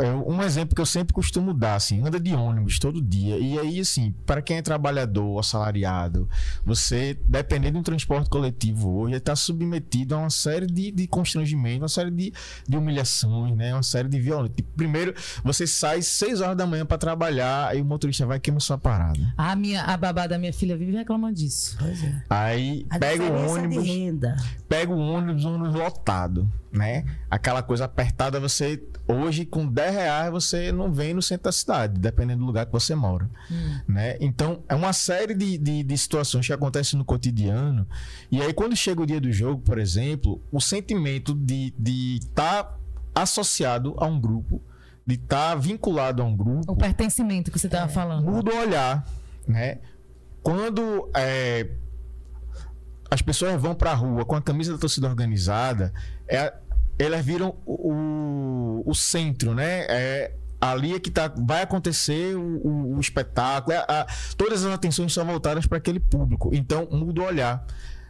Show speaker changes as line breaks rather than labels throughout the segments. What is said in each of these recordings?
um exemplo que eu sempre costumo dar, assim, anda de ônibus todo dia. E aí, assim, para quem é trabalhador, assalariado, você, dependendo do transporte coletivo hoje, está submetido a uma série de constrangimentos, uma série de humilhações, né? Uma série de violência. Primeiro, você sai 6 horas da manhã para trabalhar e o motorista vai queimar sua parada.
A babá da minha filha vive reclamando disso.
Pois é.
Aí pega o ônibus, ônibus lotado, né? Aquela coisa apertada, você hoje com R$10 você não vem no centro da cidade, dependendo do lugar que você mora, né? Então é uma série de situações que acontecem no cotidiano. E aí quando chega o dia do jogo, por exemplo, o sentimento de estar associado a um grupo, de estar vinculado a um grupo,
o pertencimento que você estava falando,
muda o olhar, né? Quando as pessoas vão para a rua com a camisa da torcida organizada, elas viram o centro, né? Ali é que vai acontecer o espetáculo. Todas as atenções são voltadas para aquele público. Então, muda o olhar.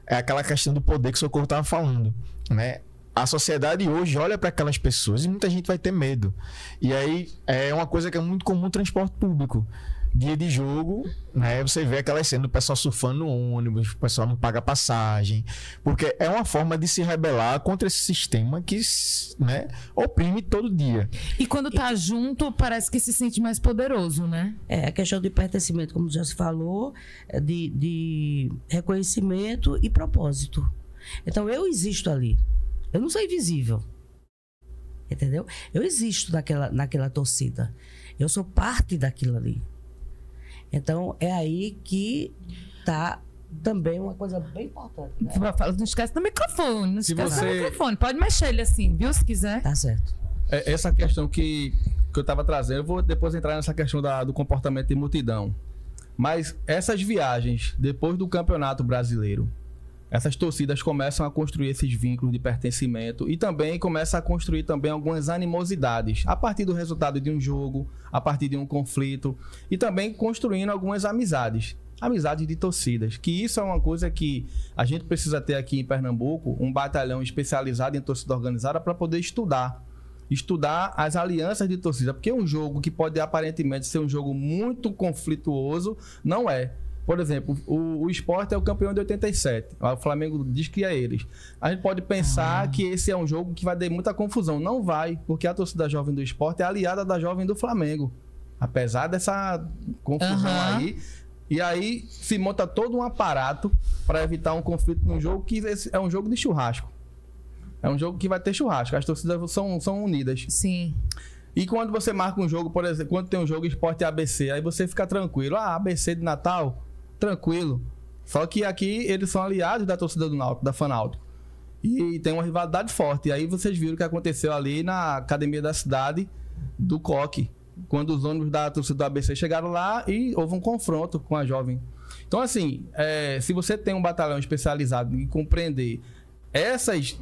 É aquela questão do poder que o Socorro estava falando, né? A sociedade hoje olha para aquelas pessoas e muita gente vai ter medo. E aí é uma coisa que é muito comum no transporte público. Dia de jogo, né? Você vê aquelas cenas do pessoal surfando no ônibus, o pessoal não paga passagem, porque é uma forma de se rebelar contra esse sistema que, né, oprime todo dia.
E quando tá junto, parece que se sente mais poderoso, né?
A questão de pertencimento, como já se falou, de reconhecimento e propósito. Então, eu existo ali. Eu não sou invisível. Entendeu? Eu existo naquela torcida. Eu sou parte daquilo ali. Então, é aí que tá também uma coisa bem importante, né?
Não esquece do microfone. Não esquece do microfone. Pode mexer ele assim, viu? Se quiser.
Tá certo.
Essa questão que eu estava trazendo, eu vou depois entrar nessa questão do comportamento de multidão. Mas essas viagens, depois do Campeonato Brasileiro, essas torcidas começam a construir esses vínculos de pertencimento e também começam a construir também algumas animosidades a partir do resultado de um jogo, a partir de um conflito e também construindo algumas amizades de torcidas, que isso é uma coisa que a gente precisa ter aqui em Pernambuco, um batalhão especializado em torcida organizada para poder estudar as alianças de torcida, porque um jogo que pode aparentemente ser um jogo muito conflituoso, não é. Por exemplo, o Sport é o campeão de 87. O Flamengo diz que é eles. A gente pode pensar que esse é um jogo que vai ter muita confusão. Não vai, porque a torcida jovem do Sport é aliada da jovem do Flamengo. Apesar dessa confusão aí. E aí se monta todo um aparato para evitar um conflito num jogo que é um jogo de churrasco. É um jogo que vai ter churrasco. As torcidas são unidas.
Sim.
E quando você marca um jogo, por exemplo, quando tem um jogo Sport e ABC, aí você fica tranquilo. ABC de Natal... tranquilo. Só que aqui eles são aliados da torcida do Náutico, da Fanáutico. E tem uma rivalidade forte. E aí vocês viram o que aconteceu ali na academia da cidade do Coque. Quando os ônibus da torcida do ABC chegaram lá e houve um confronto com a jovem. Então, assim, se você tem um batalhão especializado em compreender essas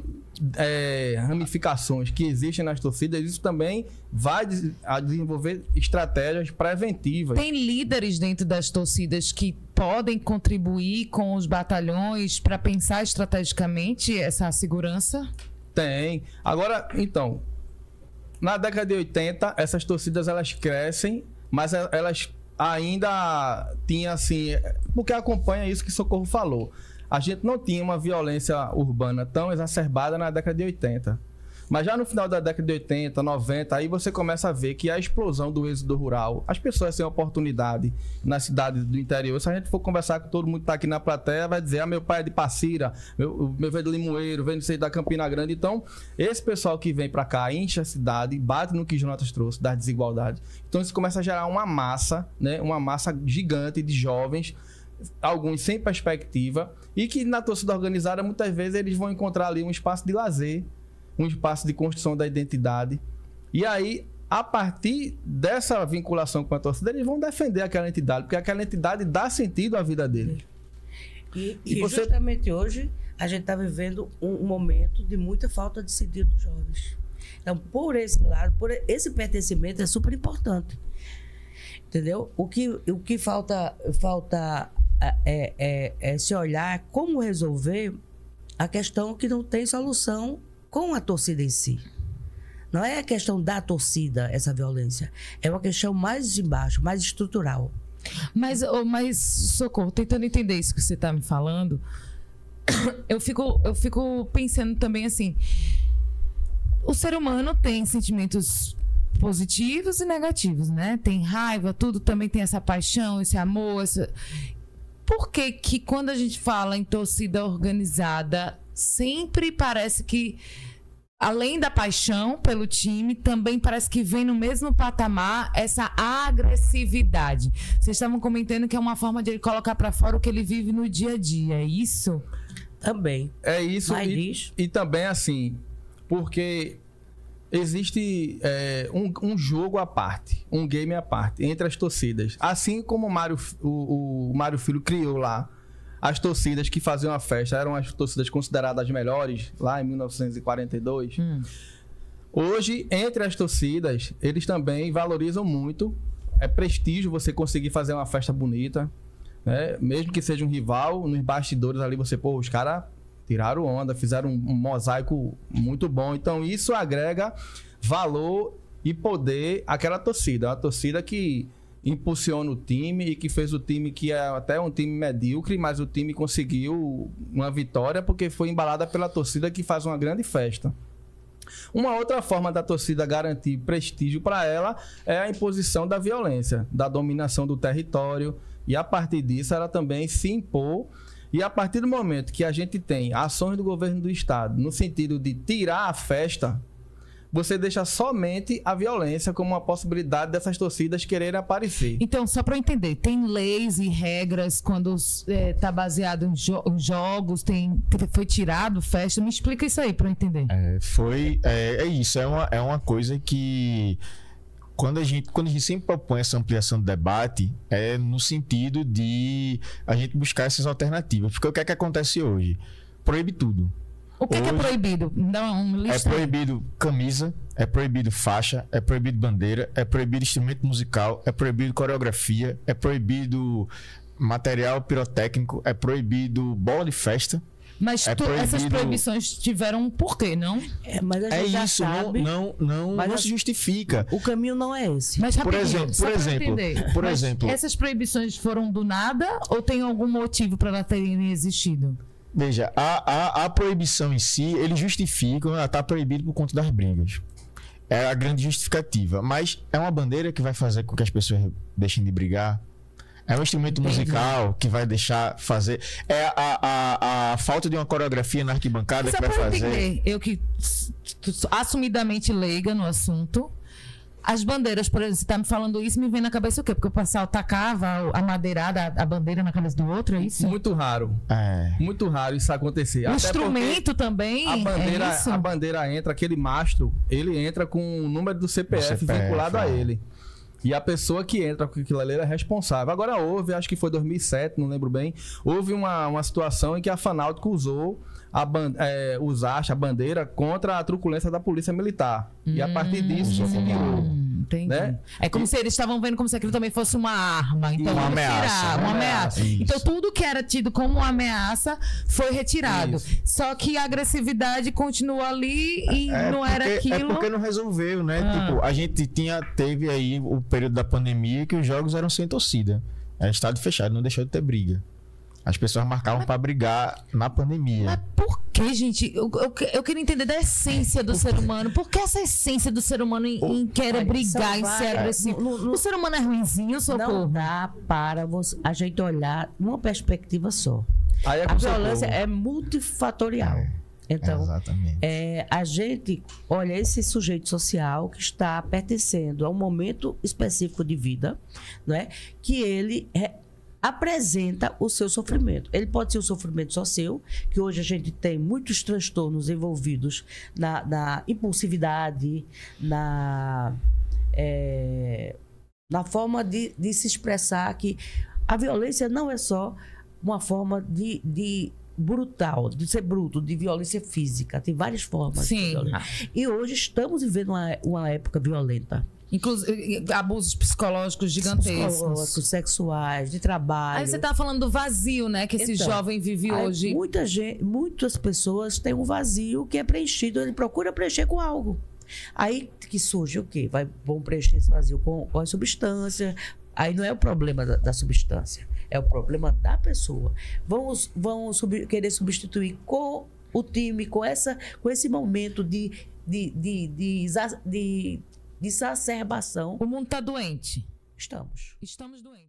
ramificações que existem nas torcidas, isso também vai desenvolver estratégias preventivas.
Tem líderes dentro das torcidas que podem contribuir com os batalhões para pensar estrategicamente essa segurança?
Tem. Agora, então, na década de 80, essas torcidas elas crescem, mas elas ainda tinham assim, porque acompanha isso que Socorro falou. A gente não tinha uma violência urbana tão exacerbada na década de 80. Mas já no final da década de 80, 90, aí você começa a ver que a explosão do êxodo rural, as pessoas sem oportunidade nas cidades do interior, se a gente for conversar com todo mundo que está aqui na plateia, vai dizer, meu pai é de Passira, meu veio de Limoeiro, vem da Campina Grande. Então, esse pessoal que vem para cá, enche a cidade, bate no que Jonatas trouxe, das desigualdades. Então, isso começa a gerar uma massa, né, uma massa gigante de jovens, alguns sem perspectiva, e que na torcida organizada, muitas vezes, eles vão encontrar ali um espaço de lazer, um espaço de construção da identidade. E aí, a partir dessa vinculação com a torcida, eles vão defender aquela entidade, porque aquela entidade dá sentido à vida deles.
E justamente hoje, a gente está vivendo um momento de muita falta de sentido dos jovens. Então, por esse lado, por esse pertencimento é super importante. Entendeu? O que falta é se olhar como resolver a questão que não tem solução com a torcida em si. Não é a questão da torcida, essa violência. É uma questão mais de baixo, mais estrutural.
Mas, Socorro, tentando entender isso que você está me falando, eu fico pensando também assim, o ser humano tem sentimentos positivos e negativos, né? Tem raiva, tudo, também tem essa paixão, esse amor, Por que que quando a gente fala em torcida organizada, sempre parece que, além da paixão pelo time, também parece que vem no mesmo patamar essa agressividade? Vocês estavam comentando que é uma forma de ele colocar para fora o que ele vive no dia a dia, é isso?
Também.
É isso, e também assim, porque existe um jogo à parte, um game à parte, entre as torcidas. Assim como o Mário Filho criou lá as torcidas que faziam a festa, eram as torcidas consideradas as melhores, lá em 1942. Hoje, entre as torcidas, eles também valorizam muito. É prestígio você conseguir fazer uma festa bonita, né? Mesmo que seja um rival, nos bastidores ali você, os caras tiraram onda, fizeram um mosaico muito bom. Então, isso agrega valor e poder àquela torcida. Uma torcida que impulsiona o time e que fez o time, que é até um time medíocre, mas o time conseguiu uma vitória porque foi embalada pela torcida, que faz uma grande festa. Uma outra forma da torcida garantir prestígio para ela é a imposição da violência, da dominação do território, e a partir disso ela também se impor. E a partir do momento que a gente tem ações do governo do estado no sentido de tirar a festa, você deixa somente a violência como uma possibilidade dessas torcidas quererem aparecer.
Então, só para eu entender, tem leis e regras quando está baseado em jogos, foi tirado festa? Me explica isso aí para eu entender.
É isso, é uma coisa que quando a gente sempre propõe essa ampliação do debate, é no sentido de a gente buscar essas alternativas. Porque o que é que acontece hoje? Proíbe tudo.
O que é proibido? Dá uma lista.
É proibido camisa, é proibido faixa, é proibido bandeira, é proibido instrumento musical, é proibido coreografia, é proibido material pirotécnico, é proibido bola de festa.
Mas essas proibições tiveram um porquê, não?
Mas a gente já sabe.
Não se justifica.
O caminho não é esse.
Mas
por exemplo,
essas proibições foram do nada ou tem algum motivo para elas terem existido?
Veja, a proibição em si, eles justificam, ela está proibida por conta das brigas. É a grande justificativa. Mas é uma bandeira que vai fazer com que as pessoas deixem de brigar? É um instrumento musical que vai deixar fazer? É a falta de uma coreografia na arquibancada que vai fazer?
Entender, eu que assumidamente leiga no assunto, as bandeiras, por exemplo, você está me falando isso, me vem na cabeça o quê? Porque o pessoal tacava a madeirada, a bandeira na cabeça do outro, é isso?
Muito raro. Muito raro isso acontecer.
O instrumento também
a bandeira entra, aquele mastro, ele entra com o número do CPF vinculado a ele. E a pessoa que entra com aquilo ali é responsável. Agora houve, acho que foi 2007, não lembro bem, houve uma situação em que a Fanáutico usou a bandeira contra a truculência da polícia militar. E a partir disso se tirou.
Entendi. Né? É como se eles estavam vendo como se aquilo também fosse uma arma. Então,
uma ameaça.
Então tudo que era tido como uma ameaça foi retirado. Isso. Só que a agressividade continua ali e não era aquilo.
É porque não resolveu, né? Tipo, a gente teve aí o período da pandemia que os jogos eram sem torcida. Era estádio fechado, não deixou de ter briga. As pessoas marcavam para brigar na pandemia.
Mas por que, gente? Eu queria entender da essência do ser humano. Por que essa essência do ser humano em querer brigar, em ser agressivo? O ser humano é ruinzinho, Socorro?
Não dá para a gente olhar numa perspectiva só.
A
violência é multifatorial. Então, a gente olha esse sujeito social que está pertencendo a um momento específico de vida, não é? Que ele apresenta o seu sofrimento. Ele pode ser um sofrimento só seu, que hoje a gente tem muitos transtornos envolvidos na impulsividade, na forma de se expressar, que a violência não é só uma forma de brutal, de ser bruto, de violência física. Tem várias formas de violência. E hoje estamos vivendo uma época violenta.
Inclusive, abusos psicológicos gigantescos.
Sexuais, de trabalho.
Aí você tá falando do vazio, né? Que esse jovem vive hoje.
Muitas pessoas têm um vazio que é preenchido. Ele procura preencher com algo. Aí que surge o quê? Vão preencher esse vazio com as substâncias. Aí não é o problema da substância, é o problema da pessoa. Vão querer substituir com o time, com esse momento de exacerbação.
O mundo está doente.
Estamos.
Estamos doentes.